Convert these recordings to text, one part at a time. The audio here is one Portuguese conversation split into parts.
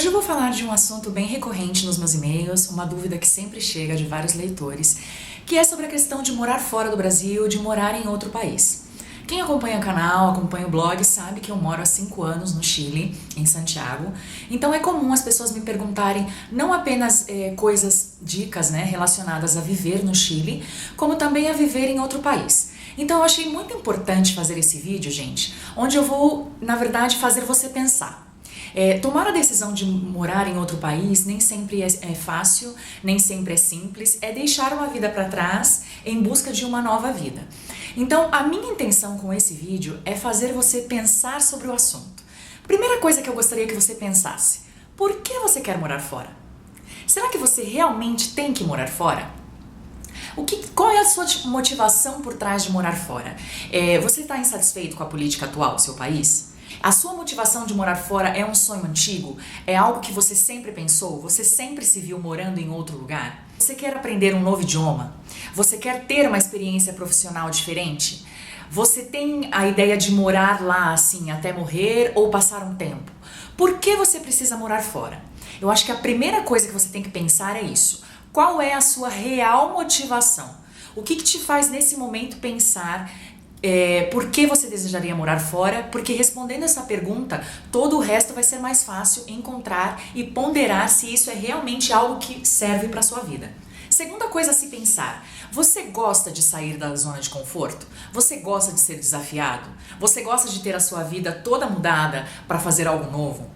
Hoje eu vou falar de um assunto bem recorrente nos meus e-mails, uma dúvida que sempre chega de vários leitores, que é sobre a questão de morar fora do Brasil, de morar em outro país. Quem acompanha o canal, acompanha o blog, sabe que eu moro há 5 anos no Chile, em Santiago. Então é comum as pessoas me perguntarem não apenas dicas relacionadas a viver no Chile, como também a viver em outro país. Então eu achei muito importante fazer esse vídeo, gente, onde eu vou, na verdade, fazer você pensar. Tomar a decisão de morar em outro país nem sempre é fácil, nem sempre é simples, é deixar uma vida para trás em busca de uma nova vida. Então, a minha intenção com esse vídeo é fazer você pensar sobre o assunto. Primeira coisa que eu gostaria que você pensasse: por que você quer morar fora? Será que você realmente tem que morar fora? Qual é a sua motivação por trás de morar fora? Você está insatisfeito com a política atual do seu país? A sua motivação de morar fora é um sonho antigo? É algo que você sempre pensou? Você sempre se viu morando em outro lugar? Você quer aprender um novo idioma? Você quer ter uma experiência profissional diferente? Você tem a ideia de morar lá assim até morrer ou passar um tempo? Por que você precisa morar fora? Eu acho que a primeira coisa que você tem que pensar é isso. Qual é a sua real motivação? O que te faz nesse momento pensar por que você desejaria morar fora? Porque respondendo essa pergunta, todo o resto vai ser mais fácil encontrar e ponderar se isso é realmente algo que serve para a sua vida. Segunda coisa a se pensar: você gosta de sair da zona de conforto? Você gosta de ser desafiado? Você gosta de ter a sua vida toda mudada para fazer algo novo?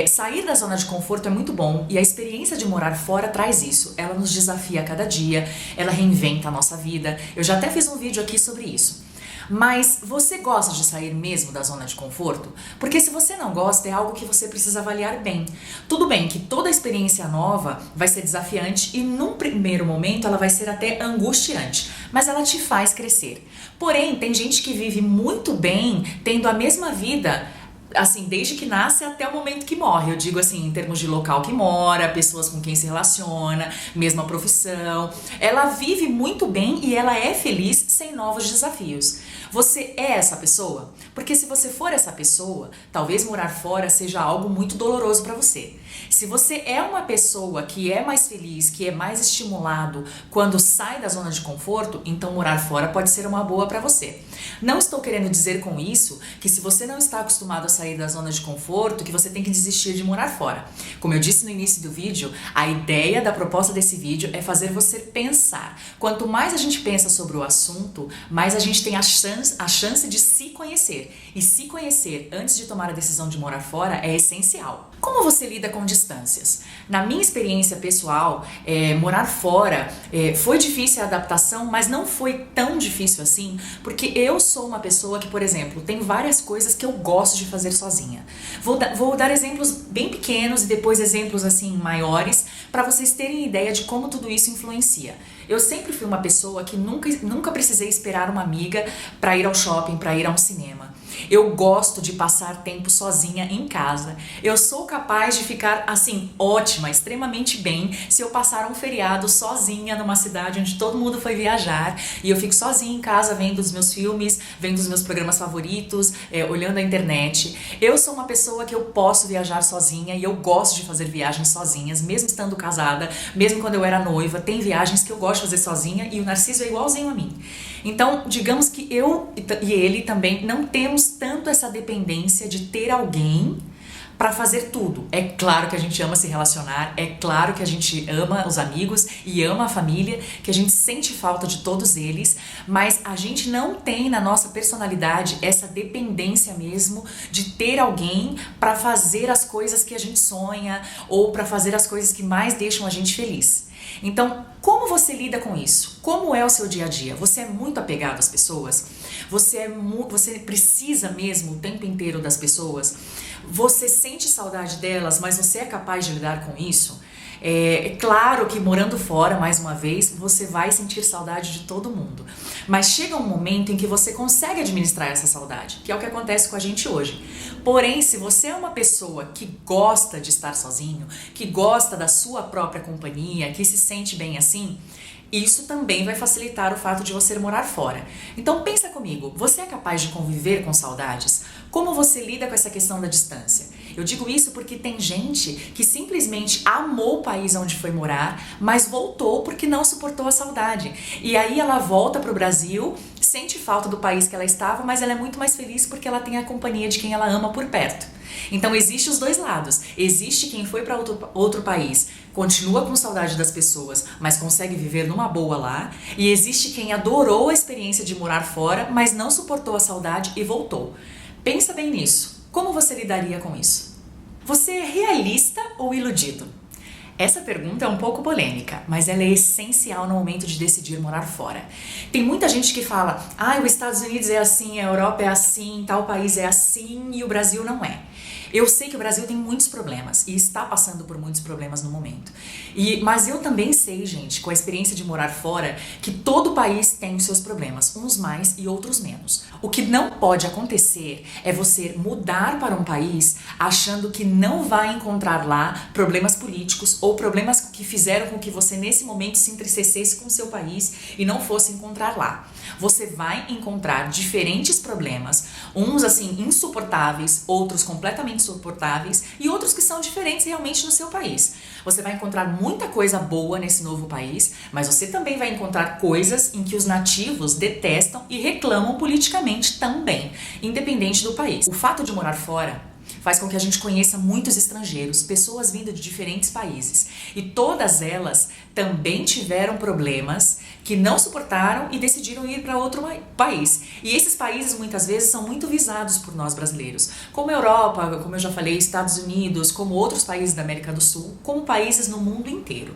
Sair da zona de conforto é muito bom e a experiência de morar fora traz isso. Ela nos desafia a cada dia, ela reinventa a nossa vida. Eu já até fiz um vídeo aqui sobre isso. Mas você gosta de sair mesmo da zona de conforto? Porque se você não gosta, é algo que você precisa avaliar bem. Tudo bem que toda experiência nova vai ser desafiante e num primeiro momento ela vai ser até angustiante, mas ela te faz crescer. Porém, tem gente que vive muito bem tendo a mesma vida, assim, desde que nasce até o momento que morre. Eu digo assim, em termos de local que mora, pessoas com quem se relaciona, mesma profissão. Ela vive muito bem e ela é feliz sem novos desafios. Você é essa pessoa? Porque se você for essa pessoa, talvez morar fora seja algo muito doloroso para você. Se você é uma pessoa que é mais feliz, que é mais estimulado quando sai da zona de conforto, então morar fora pode ser uma boa para você. Não estou querendo dizer com isso que se você não está acostumado a sair da zona de conforto, que você tem que desistir de morar fora. Como eu disse no início do vídeo, a ideia da proposta desse vídeo é fazer você pensar. Quanto mais a gente pensa sobre o assunto, mais a gente tem a chance de se conhecer. E se conhecer antes de tomar a decisão de morar fora é essencial. Como você lida com distâncias? Na minha experiência pessoal, morar fora foi difícil a adaptação, mas não foi tão difícil assim, porque eu sou uma pessoa que, por exemplo, tem várias coisas que eu gosto de fazer sozinha. Vou dar exemplos bem pequenos e depois exemplos assim maiores para vocês terem ideia de como tudo isso influencia. Eu sempre fui uma pessoa que nunca precisei esperar uma amiga para ir ao shopping, para ir a um cinema. Eu gosto de passar tempo sozinha em casa. Eu sou capaz de ficar assim, ótima, extremamente bem, se eu passar um feriado sozinha numa cidade onde todo mundo foi viajar e eu fico sozinha em casa vendo os meus filmes, vendo os meus programas favoritos, olhando a internet. Eu sou uma pessoa que eu posso viajar sozinha e eu gosto de fazer viagens sozinhas, mesmo estando casada, mesmo quando eu era noiva. Tem viagens que eu gosto de fazer sozinha e o Narciso é igualzinho a mim. Então, digamos que eu e ele também não temos tanto essa dependência de ter alguém para fazer tudo. É claro que a gente ama se relacionar, é claro que a gente ama os amigos e ama a família, que a gente sente falta de todos eles, mas a gente não tem na nossa personalidade essa dependência mesmo de ter alguém para fazer as coisas que a gente sonha ou para fazer as coisas que mais deixam a gente feliz. Então, como você lida com isso? Como é o seu dia a dia? Você é muito apegado às pessoas? Você precisa mesmo o tempo inteiro das pessoas? Você sente saudade delas, mas você é capaz de lidar com isso? É claro que morando fora, mais uma vez, você vai sentir saudade de todo mundo. Mas chega um momento em que você consegue administrar essa saudade, que é o que acontece com a gente hoje. Porém, se você é uma pessoa que gosta de estar sozinho, que gosta da sua própria companhia, que se sente bem assim, Isso também vai facilitar o fato de você morar fora. Então pensa comigo, você é capaz de conviver com saudades? Como você lida com essa questão da distância? Eu digo isso porque tem gente que simplesmente amou o país onde foi morar, mas voltou porque não suportou a saudade. E aí ela volta para o Brasil, sente falta do país que ela estava, mas ela é muito mais feliz porque ela tem a companhia de quem ela ama por perto. Então existe os dois lados. Existe quem foi para outro país, continua com saudade das pessoas, mas consegue viver numa boa lá. E existe quem adorou a experiência de morar fora, mas não suportou a saudade e voltou. Pensa bem nisso. Como você lidaria com isso? Você é realista ou iludido? Essa pergunta é um pouco polêmica, mas ela é essencial no momento de decidir morar fora. Tem muita gente que fala, os Estados Unidos é assim, a Europa é assim, tal país é assim e o Brasil não é. Eu sei que o Brasil tem muitos problemas e está passando por muitos problemas no momento. Mas eu também sei, gente, com a experiência de morar fora, que todo país tem os seus problemas, uns mais e outros menos. O que não pode acontecer é você mudar para um país achando que não vai encontrar lá problemas políticos ou problemas que fizeram com que você nesse momento se entristecesse com o seu país e não fosse encontrar lá. Você vai encontrar diferentes problemas, uns assim insuportáveis, outros completamente suportáveis e outros que são diferentes realmente no seu país. Você vai encontrar muita coisa boa nesse novo país, mas você também vai encontrar coisas em que os nativos detestam e reclamam politicamente também, independente do país. O fato de morar fora faz com que a gente conheça muitos estrangeiros, pessoas vindo de diferentes países. E todas elas também tiveram problemas que não suportaram e decidiram ir para outro país. E esses países muitas vezes são muito visados por nós brasileiros, como a Europa, como eu já falei, Estados Unidos, como outros países da América do Sul, como países no mundo inteiro.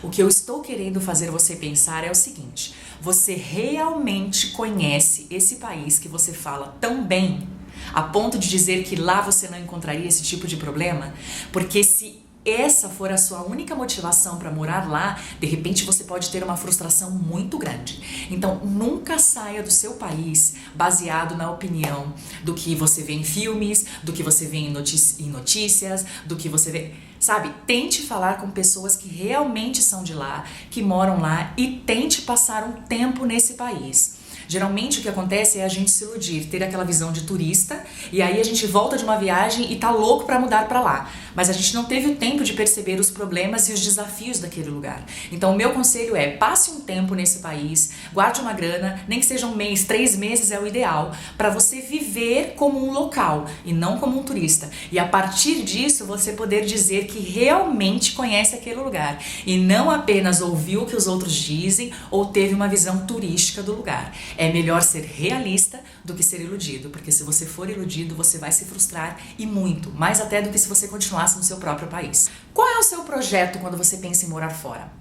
O que eu estou querendo fazer você pensar é o seguinte: você realmente conhece esse país que você fala tão bem, a ponto de dizer que lá você não encontraria esse tipo de problema? Porque se essa for a sua única motivação para morar lá, de repente você pode ter uma frustração muito grande. Então, nunca saia do seu país baseado na opinião do que você vê em filmes, do que você vê em notícias, do que você vê... Sabe, tente falar com pessoas que realmente são de lá, que moram lá, e tente passar um tempo nesse país. Geralmente o que acontece é a gente se iludir, ter aquela visão de turista, e aí a gente volta de uma viagem e tá louco para mudar para lá. Mas a gente não teve o tempo de perceber os problemas e os desafios daquele lugar. Então o meu conselho é, passe um tempo nesse país, guarde uma grana, nem que seja um mês, 3 meses é o ideal, para você viver como um local e não como um turista. E a partir disso você poder dizer que realmente conhece aquele lugar e não apenas ouviu o que os outros dizem ou teve uma visão turística do lugar. É melhor ser realista do que ser iludido, porque se você for iludido, você vai se frustrar e muito, mais até do que se você continuasse no seu próprio país. Qual é o seu projeto quando você pensa em morar fora?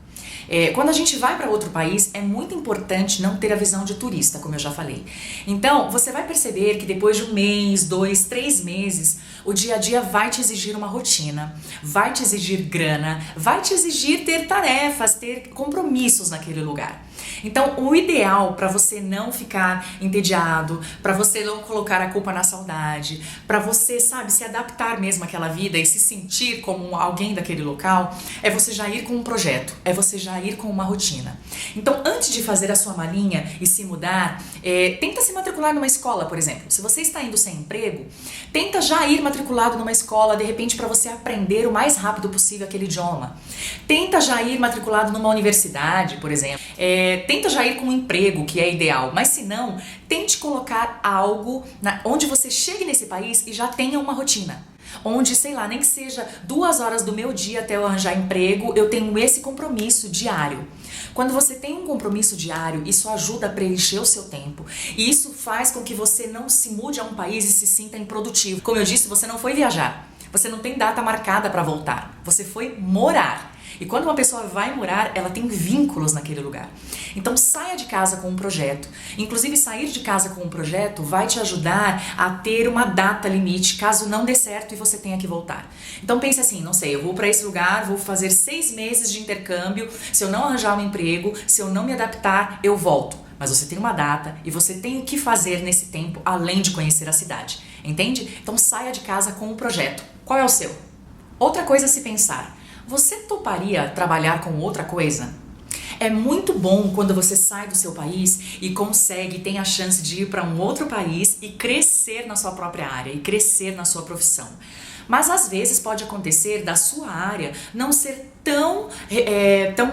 Quando a gente vai para outro país, é muito importante não ter a visão de turista, como eu já falei. Então, você vai perceber que depois de 1 mês, 2, 3 meses, o dia a dia vai te exigir uma rotina, vai te exigir grana, vai te exigir ter tarefas, ter compromissos naquele lugar. Então, o ideal para você não ficar entediado, para você não colocar a culpa na saudade, para você, sabe, se adaptar mesmo àquela vida e se sentir como alguém daquele local, é você já ir com um projeto, é você já ir com uma rotina. Então, antes de fazer a sua malinha e se mudar, tenta se matricular numa escola, por exemplo. Se você está indo sem emprego, tenta já ir matriculado numa escola, de repente, para você aprender o mais rápido possível aquele idioma. Tenta já ir matriculado numa universidade, por exemplo. Tenta já ir com um emprego, que é ideal, mas se não, tente colocar algo onde você chegue nesse país e já tenha uma rotina. Onde, sei lá, nem que seja 2 horas do meu dia até eu arranjar emprego, eu tenho esse compromisso diário. Quando você tem um compromisso diário, isso ajuda a preencher o seu tempo. E isso faz com que você não se mude a um país e se sinta improdutivo. Como eu disse, você não foi viajar. Você não tem data marcada para voltar. Você foi morar. E quando uma pessoa vai morar, ela tem vínculos naquele lugar. Então saia de casa com um projeto. Inclusive, sair de casa com um projeto vai te ajudar a ter uma data limite, caso não dê certo e você tenha que voltar. Então pense assim, não sei, eu vou para esse lugar, vou fazer 6 meses de intercâmbio, se eu não arranjar um emprego, se eu não me adaptar, eu volto. Mas você tem uma data e você tem o que fazer nesse tempo, além de conhecer a cidade. Entende? Então saia de casa com um projeto. Qual é o seu? Outra coisa a se pensar. Você toparia trabalhar com outra coisa? É muito bom quando você sai do seu país e consegue, tem a chance de ir para um outro país e crescer na sua própria área, e crescer na sua profissão. Mas às vezes pode acontecer da sua área não ser tão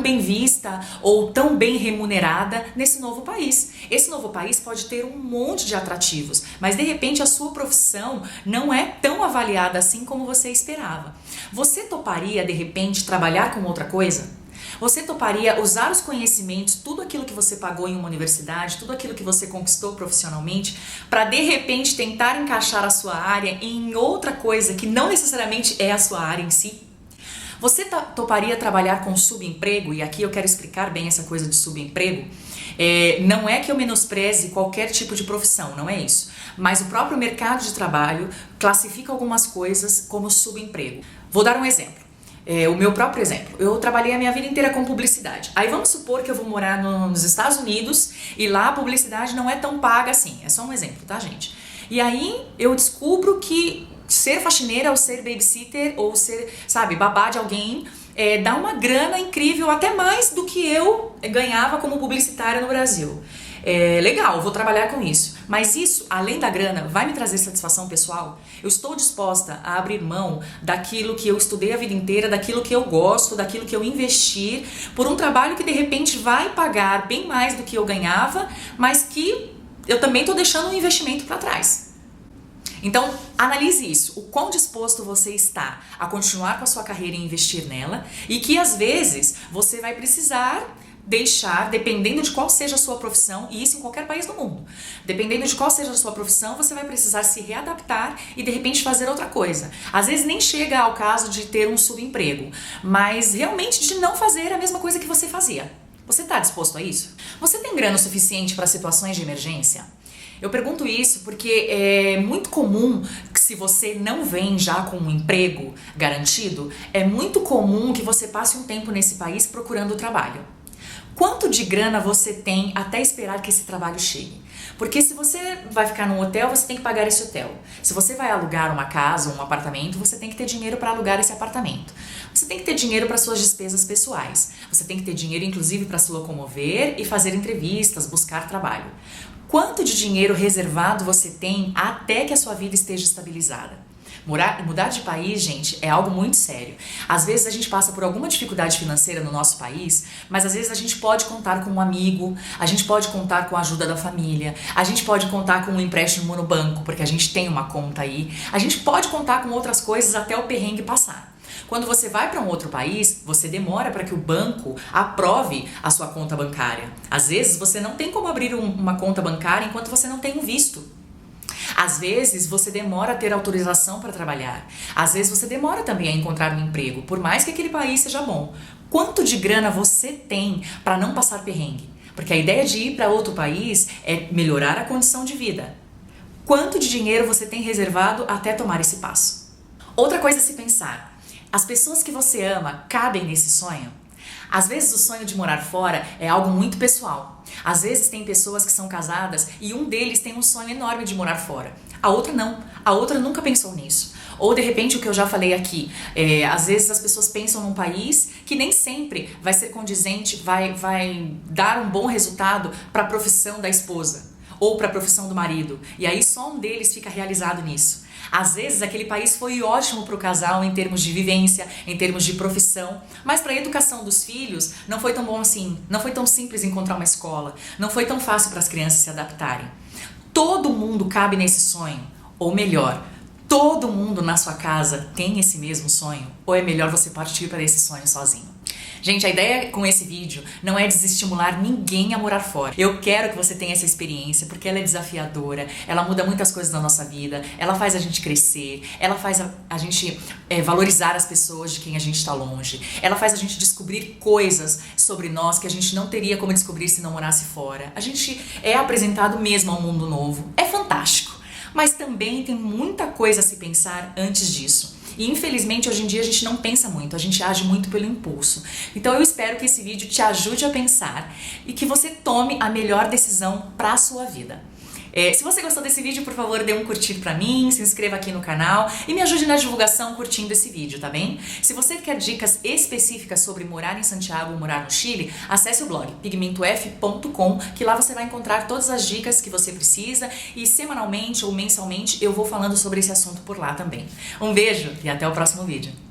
bem vista ou tão bem remunerada nesse novo país. Esse novo país pode ter um monte de atrativos, mas de repente a sua profissão não é tão avaliada assim como você esperava. Você toparia de repente trabalhar com outra coisa? Você toparia usar os conhecimentos, tudo aquilo que você pagou em uma universidade, tudo aquilo que você conquistou profissionalmente, para de repente tentar encaixar a sua área em outra coisa que não necessariamente é a sua área em si? Você toparia trabalhar com subemprego? E aqui eu quero explicar bem essa coisa de subemprego. Não é que eu menospreze qualquer tipo de profissão, não é isso. Mas o próprio mercado de trabalho classifica algumas coisas como subemprego. Vou dar um exemplo. O meu próprio exemplo, eu trabalhei a minha vida inteira com publicidade. Aí vamos supor que eu vou morar nos Estados Unidos e lá a publicidade não é tão paga assim. É só um exemplo, tá, gente? E aí eu descubro que ser faxineira ou ser babysitter ou ser, sabe, babá de alguém dá uma grana incrível, até mais do que eu ganhava como publicitária no Brasil. Legal, vou trabalhar com isso. Mas isso, além da grana, vai me trazer satisfação pessoal? Eu estou disposta a abrir mão daquilo que eu estudei a vida inteira, daquilo que eu gosto, daquilo que eu investi, por um trabalho que de repente vai pagar bem mais do que eu ganhava, mas que eu também estou deixando um investimento para trás. Então, analise isso, o quão disposto você está a continuar com a sua carreira e investir nela, e que às vezes você vai precisar deixar, dependendo de qual seja a sua profissão, e isso em qualquer país do mundo, dependendo de qual seja a sua profissão, você vai precisar se readaptar e de repente fazer outra coisa. Às vezes nem chega ao caso de ter um subemprego, mas realmente de não fazer a mesma coisa que você fazia. Você está disposto a isso? Você tem grana o suficiente para situações de emergência? Eu pergunto isso porque é muito comum que, se você não vem já com um emprego garantido, é muito comum que você passe um tempo nesse país procurando trabalho. Quanto de grana você tem até esperar que esse trabalho chegue? Porque se você vai ficar num hotel, você tem que pagar esse hotel. Se você vai alugar uma casa ou um apartamento, você tem que ter dinheiro para alugar esse apartamento. Você tem que ter dinheiro para suas despesas pessoais. Você tem que ter dinheiro, inclusive, para se locomover e fazer entrevistas, buscar trabalho. Quanto de dinheiro reservado você tem até que a sua vida esteja estabilizada? Mudar de país, gente, é algo muito sério. Às vezes a gente passa por alguma dificuldade financeira no nosso país, mas às vezes a gente pode contar com um amigo, a gente pode contar com a ajuda da família, a gente pode contar com um empréstimo no banco, porque a gente tem uma conta aí, a gente pode contar com outras coisas até o perrengue passar. Quando você vai para um outro país, você demora para que o banco aprove a sua conta bancária. Às vezes você não tem como abrir uma conta bancária enquanto você não tem um visto. Às vezes você demora a ter autorização para trabalhar. Às vezes você demora também a encontrar um emprego, por mais que aquele país seja bom. Quanto de grana você tem para não passar perrengue? Porque a ideia de ir para outro país é melhorar a condição de vida. Quanto de dinheiro você tem reservado até tomar esse passo? Outra coisa a se pensar: as pessoas que você ama cabem nesse sonho? Às vezes o sonho de morar fora é algo muito pessoal. Às vezes tem pessoas que são casadas e um deles tem um sonho enorme de morar fora. A outra não. A outra nunca pensou nisso. Ou de repente, o que eu já falei aqui, às vezes as pessoas pensam num país que nem sempre vai ser condizente, vai dar um bom resultado para a profissão da esposa ou para a profissão do marido. E aí só um deles fica realizado nisso. Às vezes aquele país foi ótimo para o casal em termos de vivência, em termos de profissão, mas para a educação dos filhos não foi tão bom assim, não foi tão simples encontrar uma escola, não foi tão fácil para as crianças se adaptarem. Todo mundo cabe nesse sonho, ou melhor, todo mundo na sua casa tem esse mesmo sonho, ou é melhor você partir para esse sonho sozinho? Gente, a ideia com esse vídeo não é desestimular ninguém a morar fora. Eu quero que você tenha essa experiência, porque ela é desafiadora, ela muda muitas coisas na nossa vida, ela faz a gente crescer, ela faz a gente valorizar as pessoas de quem a gente está longe, ela faz a gente descobrir coisas sobre nós que a gente não teria como descobrir se não morasse fora. A gente é apresentado mesmo a um mundo novo. É fantástico, mas também tem muita coisa a se pensar antes disso. E infelizmente hoje em dia a gente não pensa muito, a gente age muito pelo impulso. Então eu espero que esse vídeo te ajude a pensar e que você tome a melhor decisão para a sua vida. Se você gostou desse vídeo, por favor, dê um curtir pra mim, se inscreva aqui no canal e me ajude na divulgação curtindo esse vídeo, tá bem? Se você quer dicas específicas sobre morar em Santiago ou morar no Chile, acesse o blog pigmentof.com, que lá você vai encontrar todas as dicas que você precisa e semanalmente ou mensalmente eu vou falando sobre esse assunto por lá também. Um beijo e até o próximo vídeo.